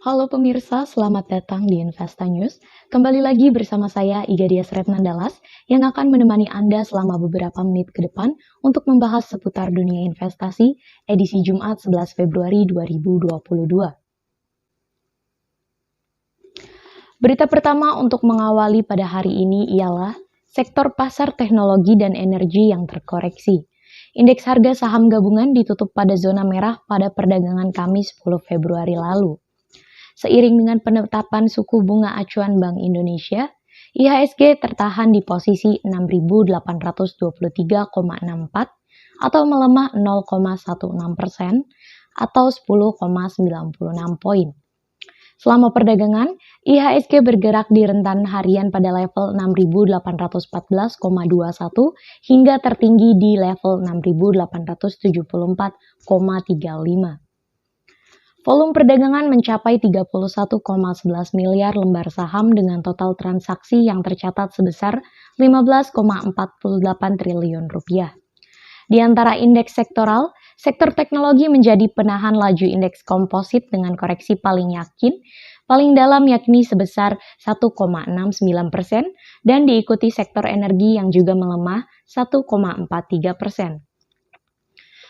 Halo pemirsa, selamat datang di Investa News. Kembali lagi bersama saya Iga Dias Retnandalas yang akan menemani Anda selama beberapa menit ke depan untuk membahas seputar dunia investasi edisi Jumat 11 Februari 2022. Berita pertama untuk mengawali pada hari ini ialah sektor pasar teknologi dan energi yang terkoreksi. Indeks harga saham gabungan ditutup pada zona merah pada perdagangan Kamis 10 Februari lalu. Seiring dengan penetapan suku bunga acuan Bank Indonesia, IHSG tertahan di posisi 6.823,64 atau melemah 0,16% atau 10,96 poin. Selama perdagangan, IHSG bergerak di rentan harian pada level 6.814,21 hingga tertinggi di level 6.874,35. Volume perdagangan mencapai 31,11 miliar lembar saham dengan total transaksi yang tercatat sebesar 15,48 triliun rupiah. Di antara indeks sektoral, sektor teknologi menjadi penahan laju indeks komposit dengan koreksi paling dalam yakni sebesar 1,69% dan diikuti sektor energi yang juga melemah 1,43%.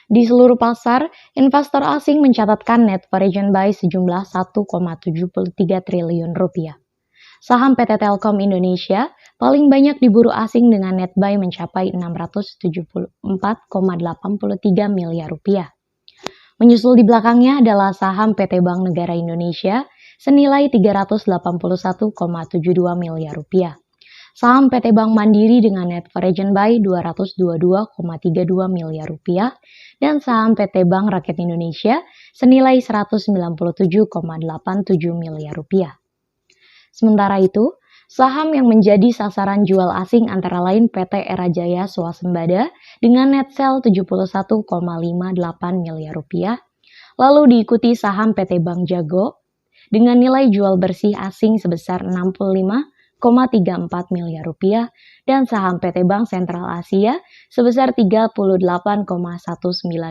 Di seluruh pasar, investor asing mencatatkan net foreign buy sejumlah 1,73 triliun rupiah. Saham PT Telkom Indonesia paling banyak diburu asing dengan net buy mencapai 674,83 miliar rupiah. Menyusul di belakangnya adalah saham PT Bank Negara Indonesia senilai 381,72 miliar rupiah. Saham PT Bank Mandiri dengan net foreign buy 222,32 miliar rupiah dan saham PT Bank Rakyat Indonesia senilai 197,87 miliar rupiah. Sementara itu, saham yang menjadi sasaran jual asing antara lain PT Era Jaya Swasembada dengan net sell 71,58 miliar rupiah, lalu diikuti saham PT Bank Jago dengan nilai jual bersih asing sebesar 65,34 miliar rupiah dan saham PT Bank Sentral Asia sebesar 38,19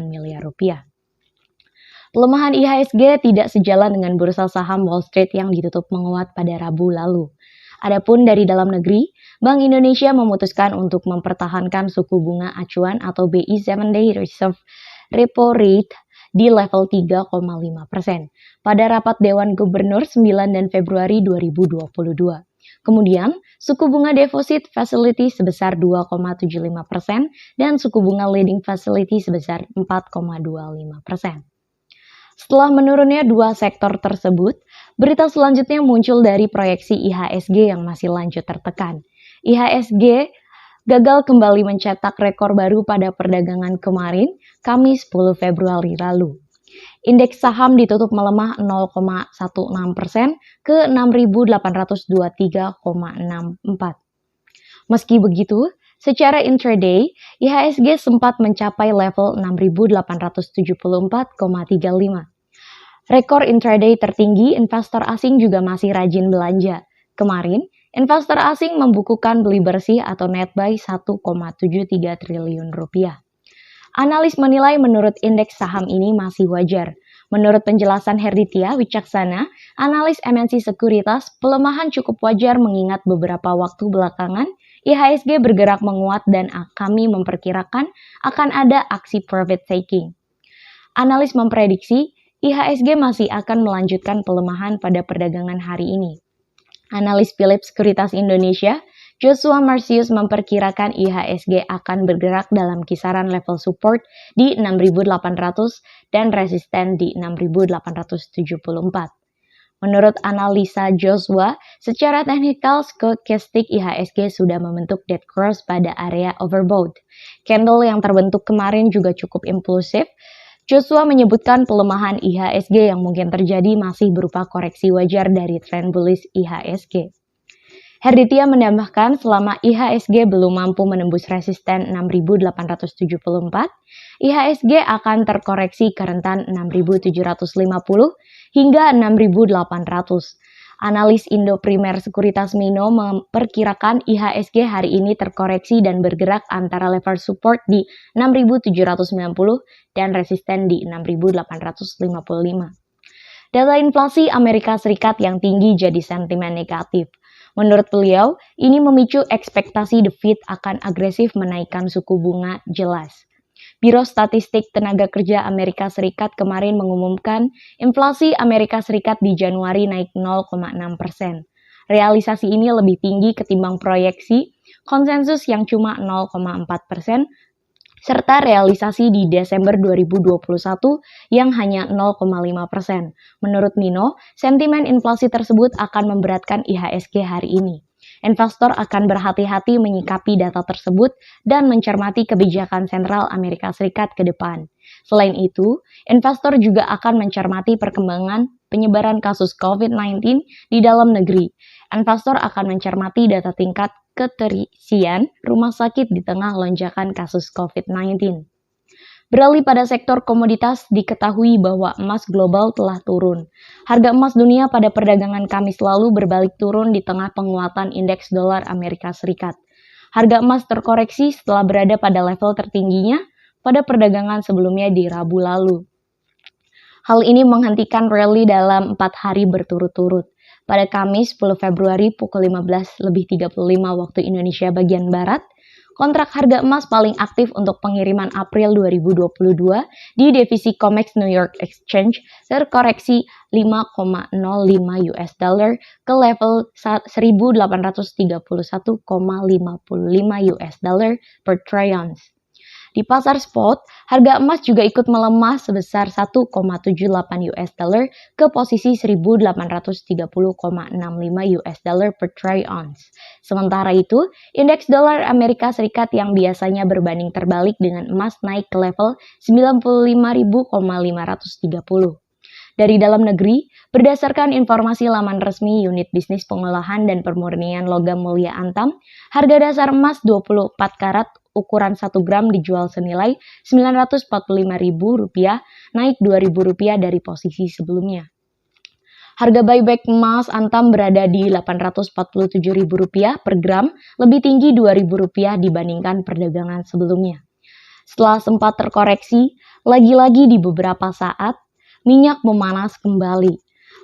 miliar rupiah. Pelemahan IHSG tidak sejalan dengan bursa saham Wall Street yang ditutup menguat pada Rabu lalu. Adapun dari dalam negeri, Bank Indonesia memutuskan untuk mempertahankan suku bunga acuan atau BI 7-Day Reserve Repo Rate di level 3,5% pada rapat Dewan Gubernur 9 dan Februari 2022. Kemudian, suku bunga deposit facility sebesar 2,75% dan suku bunga lending facility sebesar 4,25%. Setelah menurunnya dua sektor tersebut, berita selanjutnya muncul dari proyeksi IHSG yang masih lanjut tertekan. IHSG gagal kembali mencetak rekor baru pada perdagangan kemarin, Kamis 10 Februari lalu. Indeks saham ditutup melemah 0,16% ke 6.823,64. Meski begitu, secara intraday, IHSG sempat mencapai level 6.874,35. Rekor intraday tertinggi investor asing juga masih rajin belanja. Kemarin, investor asing membukukan beli bersih atau net buy 1,73 triliun rupiah. Analis menilai menurut indeks saham ini masih wajar. Menurut penjelasan Herditya Wicaksana, analis MNC Sekuritas, pelemahan cukup wajar mengingat beberapa waktu belakangan IHSG bergerak menguat dan kami memperkirakan akan ada aksi profit taking. Analis memprediksi IHSG masih akan melanjutkan pelemahan pada perdagangan hari ini. Analis Philips Sekuritas Indonesia, Joshua Marcius memperkirakan IHSG akan bergerak dalam kisaran level support di 6.800 dan resisten di 6.874. Menurut analisa Joshua, secara teknikal stokastik IHSG sudah membentuk dead cross pada area overbought. Candle yang terbentuk kemarin juga cukup impulsif. Joshua menyebutkan pelemahan IHSG yang mungkin terjadi masih berupa koreksi wajar dari tren bullish IHSG. Herditya menambahkan selama IHSG belum mampu menembus resisten 6.874, IHSG akan terkoreksi ke rentan 6.750 hingga 6.800. Analis Indo Primer Sekuritas Mino memperkirakan IHSG hari ini terkoreksi dan bergerak antara level support di 6.790 dan resisten di 6.855. Data inflasi Amerika Serikat yang tinggi jadi sentimen negatif. Menurut beliau, ini memicu ekspektasi The Fed akan agresif menaikkan suku bunga jelas. Biro Statistik Tenaga Kerja Amerika Serikat kemarin mengumumkan inflasi Amerika Serikat di Januari naik 0,6%. Realisasi ini lebih tinggi ketimbang proyeksi konsensus yang cuma 0,4%, serta realisasi di Desember 2021 yang hanya 0,5%. Menurut Mino, sentimen inflasi tersebut akan memberatkan IHSG hari ini. Investor akan berhati-hati menyikapi data tersebut dan mencermati kebijakan sentral Amerika Serikat ke depan. Selain itu, investor juga akan mencermati perkembangan penyebaran kasus COVID-19 di dalam negeri. Investor akan mencermati data tingkat keterisian rumah sakit di tengah lonjakan kasus COVID-19. Beralih pada sektor komoditas, diketahui bahwa emas global telah turun. Harga emas dunia pada perdagangan Kamis lalu berbalik turun di tengah penguatan indeks dolar Amerika Serikat. Harga emas terkoreksi setelah berada pada level tertingginya pada perdagangan sebelumnya di Rabu lalu. Hal ini menghentikan rally dalam 4 hari berturut-turut. Pada Kamis 10 Februari pukul 15.35 waktu Indonesia bagian Barat, kontrak harga emas paling aktif untuk pengiriman April 2022 di divisi COMEX New York Exchange terkoreksi 5,05 US dollar ke level 1.831,55 US dollar per troy ounce. Di pasar spot, harga emas juga ikut melemah sebesar 1,78 US dollar ke posisi 1.830,65 US dollar per troy ounce. Sementara itu, indeks dolar Amerika Serikat yang biasanya berbanding terbalik dengan emas naik ke level 95.530. Dari dalam negeri, berdasarkan informasi laman resmi Unit Bisnis Pengolahan dan Pemurnian Logam Mulia Antam, harga dasar emas 24 karat ukuran 1 gram dijual senilai Rp945.000, naik Rp2.000 dari posisi sebelumnya. Harga buyback emas Antam berada di Rp847.000 per gram, lebih tinggi Rp2.000 dibandingkan perdagangan sebelumnya. Setelah sempat terkoreksi, lagi-lagi di beberapa saat, minyak memanas kembali.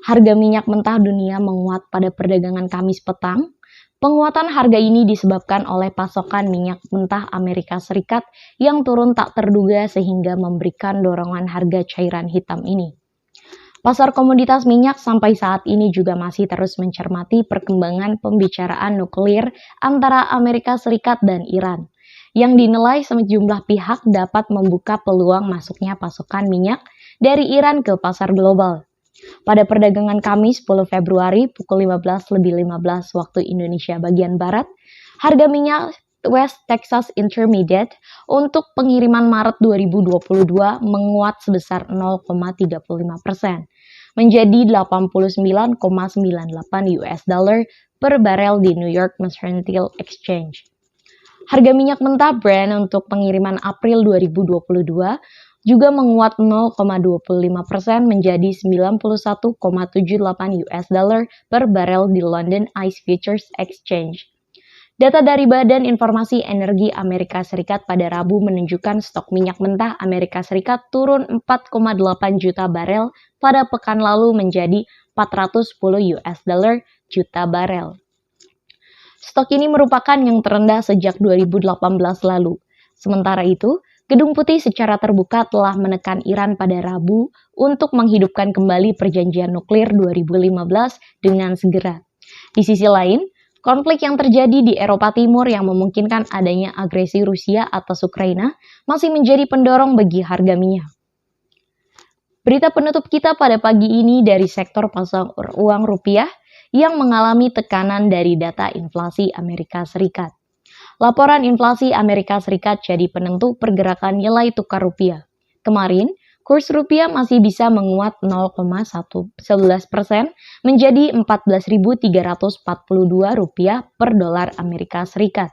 Harga minyak mentah dunia menguat pada perdagangan Kamis petang. Penguatan harga ini disebabkan oleh pasokan minyak mentah Amerika Serikat yang turun tak terduga sehingga memberikan dorongan harga cairan hitam ini. Pasar komoditas minyak sampai saat ini juga masih terus mencermati perkembangan pembicaraan nuklir antara Amerika Serikat dan Iran, yang dinilai sejumlah pihak dapat membuka peluang masuknya pasokan minyak dari Iran ke pasar global. Pada perdagangan Kamis 10 Februari pukul 15.15 waktu Indonesia bagian Barat, harga minyak West Texas Intermediate untuk pengiriman Maret 2022 menguat sebesar 0,35%, menjadi 89,98 US dollar per barel di New York Mercantile Exchange. Harga minyak mentah Brent untuk pengiriman April 2022 juga menguat 0,25% menjadi 91,78 US dollar per barel di London ICE Futures Exchange. Data dari Badan Informasi Energi Amerika Serikat pada Rabu menunjukkan stok minyak mentah Amerika Serikat turun 4,8 juta barel pada pekan lalu menjadi 410 US dollar juta barel. Stok ini merupakan yang terendah sejak 2018 lalu. Sementara itu, Gedung Putih secara terbuka telah menekan Iran pada Rabu untuk menghidupkan kembali perjanjian nuklir 2015 dengan segera. Di sisi lain, konflik yang terjadi di Eropa Timur yang memungkinkan adanya agresi Rusia atas Ukraina masih menjadi pendorong bagi harga minyak. Berita penutup kita pada pagi ini dari sektor pasar uang rupiah yang mengalami tekanan dari data inflasi Amerika Serikat. Laporan inflasi Amerika Serikat jadi penentu pergerakan nilai tukar rupiah. Kemarin, kurs rupiah masih bisa menguat 0,11% menjadi Rp14.342 per dolar Amerika Serikat.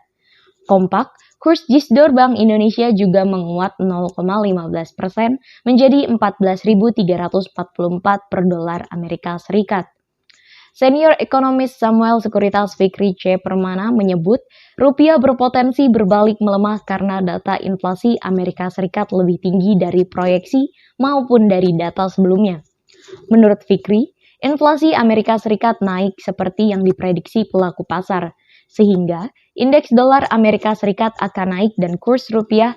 Kompak, kurs GISDOR Bank Indonesia juga menguat 0,15% menjadi Rp14.344 per dolar Amerika Serikat. Senior ekonomis Samuel Sekuritas Fikri C. Permana menyebut rupiah berpotensi berbalik melemah karena data inflasi Amerika Serikat lebih tinggi dari proyeksi maupun dari data sebelumnya. Menurut Fikri, inflasi Amerika Serikat naik seperti yang diprediksi pelaku pasar, sehingga indeks dolar Amerika Serikat akan naik dan kurs rupiah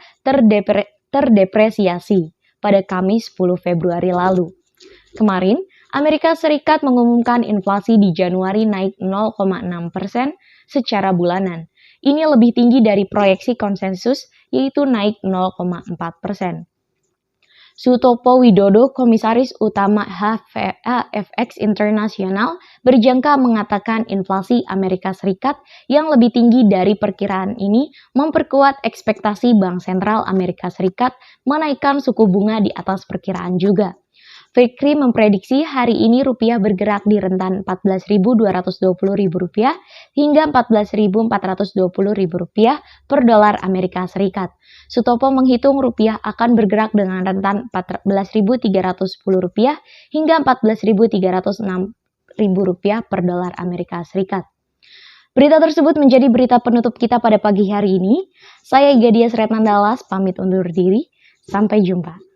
terdepresiasi pada Kamis 10 Februari lalu. Kemarin, Amerika Serikat mengumumkan inflasi di Januari naik 0,6% secara bulanan. Ini lebih tinggi dari proyeksi konsensus, yaitu naik 0,4%. Sutopo Widodo, Komisaris Utama HFX Internasional, berjangka mengatakan inflasi Amerika Serikat yang lebih tinggi dari perkiraan ini memperkuat ekspektasi Bank Sentral Amerika Serikat menaikkan suku bunga di atas perkiraan juga. Fikri memprediksi hari ini rupiah bergerak di rentan Rp14.220 hingga Rp14.420 per dolar Amerika Serikat. Sutopo menghitung rupiah akan bergerak dengan rentan Rp14.310 hingga Rp14.306 per dolar Amerika Serikat. Berita tersebut menjadi berita penutup kita pada pagi hari ini. Saya Gadia Sretnandalas pamit undur diri. Sampai jumpa.